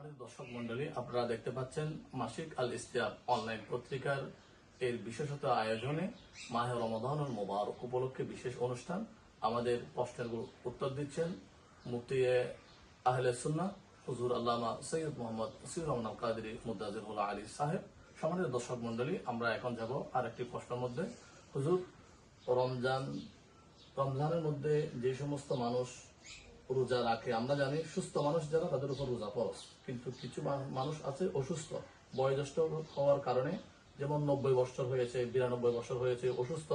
সম্মানিত দর্শক মন্ডলী, আপনারা দেখতে পাচ্ছেন মাসিক আল ইস্তিয়াব অনলাইন পত্রিকার এর বিশেষত আয়োজনে মাহে রমাদানুল মোবারক উপলক্ষে বিশেষ অনুষ্ঠান। আমাদের প্রশ্নের উত্তর দিচ্ছেন মুফতি আহলে সুন্নাহ হুজুর আল্লামা সৈয়দ মোহাম্মদ সির রহমান আল কাদেরী মুদ্দাজিরুল্লাহ আলী সাহেব। সম্মানিত দর্শক মন্ডলী, আমরা এখন যাব আরেকটি প্রশ্নের মধ্যে। হুজুর, রমজানের মধ্যে যে সমস্ত মানুষ রোজা রাখে, আমরা জানি সুস্থ মানুষ যারা তাদের উপর রোজা ফরজ, কিন্তু কিছু মানুষ আছে অসুস্থ, বয়োজ্যেষ্ঠ হওয়ার কারণে, যেমন 90 বছর হয়েছে, 92 বছর হয়েছে, অসুস্থ,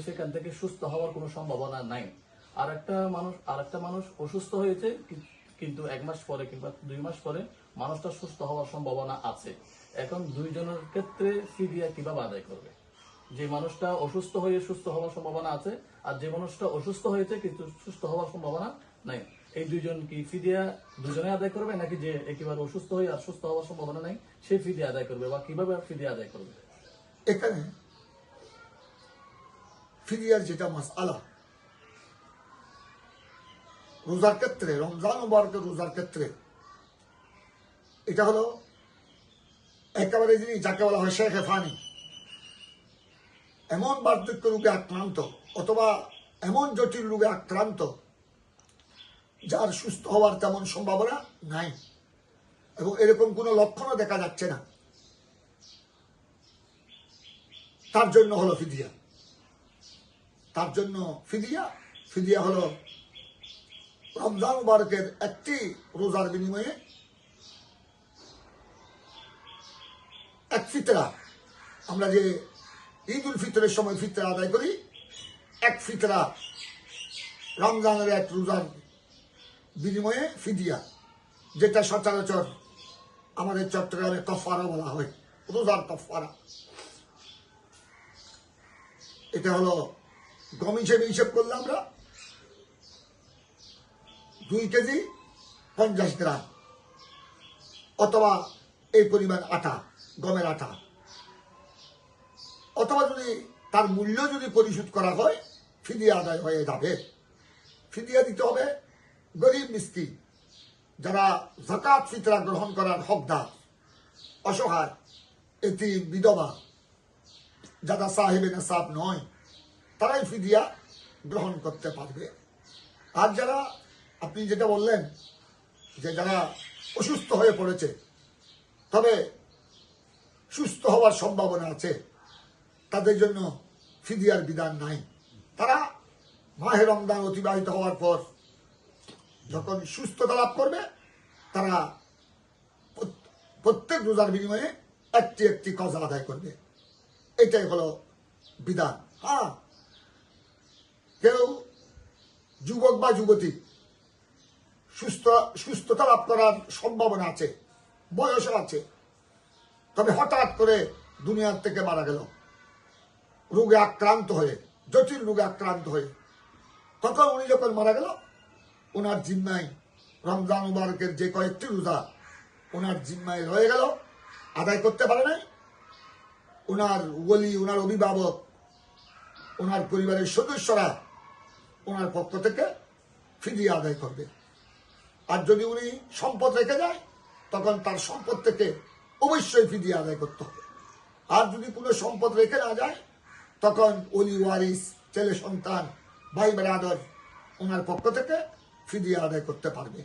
সেখান থেকে সুস্থ হওয়ার কোনো সম্ভাবনা নাই। আর একটা মানুষ অসুস্থ হয়েছে, কিন্তু 1 মাস পরে কিংবা 2 মাস পরে মানুষটা সুস্থ হওয়ার সম্ভাবনা আছে। এখন দুইজনের ক্ষেত্রে ফিদিয়া কিভাবে আদায় করবে? যে মানুষটা অসুস্থ হয়ে সুস্থ হওয়ার সম্ভাবনা আছে, আর যে মানুষটা অসুস্থ হয়েছে কিন্তু সুস্থ হওয়ার সম্ভাবনা নাই, এই দুইজন কি ফিদিয়া দুজনে আদায় করবে, নাকি যে একেবারে অসুস্থ হয়ে আর সুস্থ হওয়ার সম্ভাবনা নাই সে ফিদিয়া আদায় করবে, বা কিভাবে ফিদিয়া আদায় করবে? এখানে ফিদিয়ার যেটা মাসআলা, রোজার ক্ষেত্রে, রমজান মুবারকের রোজার ক্ষেত্রে, এটা হলো একেবারে যিনি যাকে বলা হয় শেখে ফানি, এমন বার্ধক্য রোগে আক্রান্ত অথবা এমন জটিল রোগে আক্রান্ত যার সুস্থ হওয়ার তেমন সম্ভাবনা নাই, এবং এরকম কোনো লক্ষণও দেখা যাচ্ছে না, তার জন্য হলো ফিদিয়া। তার জন্য ফিদিয়া হলো রমজান মুবারকের একটি রোজার বিনিময়ে এক ফিতরা। আমরা যে ঈদ উল ফিতরের সময় ফিতরা আদায় করি, এক ফিতরা রমজানের এক রোজার বিনিময়ে ফিদিয়া, যেটা সচরাচর আমাদের চট্টগ্রামে কফারা বলা হয়, রোজার কফারা। এটা হলো গম হিসেবে হিসেব করলে আমরা 2 কেজি 50 গ্রাম অথবা এই পরিমাণ আটা, গমের আটা, অথবা যদি তার মূল্য যদি পরিশোধ করা হয় ফিদিয়া আদায় হয়ে যাবে। ফিদিয়া দিতে হবে গরিব মিসকিন, যারা যাকাত ফিতরা গ্রহণ করার হকদার, অসহায়, এতিম, বিধবা, যারা সাহেবে নেশাব নয়, তারাই ফিদিয়া গ্রহণ করতে পারবে। আর যারা, আপনি যেটা বললেন যে যারা অসুস্থ হয়ে পড়েছে তবে সুস্থ হওয়ার সম্ভাবনা আছে, তাদের জন্য ফিদিয়ার বিধান নাই। তারা মাহে রমজান অতিবাহিত হওয়ার পর যখন সুস্থতা লাভ করবে, তারা প্রত্যেক রোজার বিনিময়ে একটি একটি কজা আদায় করবে। এটাই হলো বিধান। হ্যাঁ, কেউ যুবক বা যুবতী সুস্থতা লাভ করার সম্ভাবনা আছে, বয়সও আছে, তবে হঠাৎ করে দুনিয়ার থেকে মারা গেল রোগে আক্রান্ত হয়ে, জটিল রোগে আক্রান্ত হয়ে, তখন উনি যখন মারা গেল, ওনার জিম্মায় রমজান মুবারকের যে কয়েকটি রোজা ওনার জিম্মায় রয়ে গেল, আদায় করতে পারে নাই, ওনার ওলি, ওনার অভিভাবক, ওনার পরিবারের সদস্যরা ওনার পক্ষ থেকে ফিদিয়া আদায় করবে। আর যদি উনি সম্পদ রেখে যায়, তখন তার সম্পদ থেকে অবশ্যই ফিদিয়া আদায় করতে হবে। আর যদি কোনো সম্পদ রেখে না যায়, তখন ওলি ওয়ারিস, ছেলে সন্তান, ভাই বেরাদর ওনার পক্ষ থেকে ফিদিয়া আদায় করতে পারবে।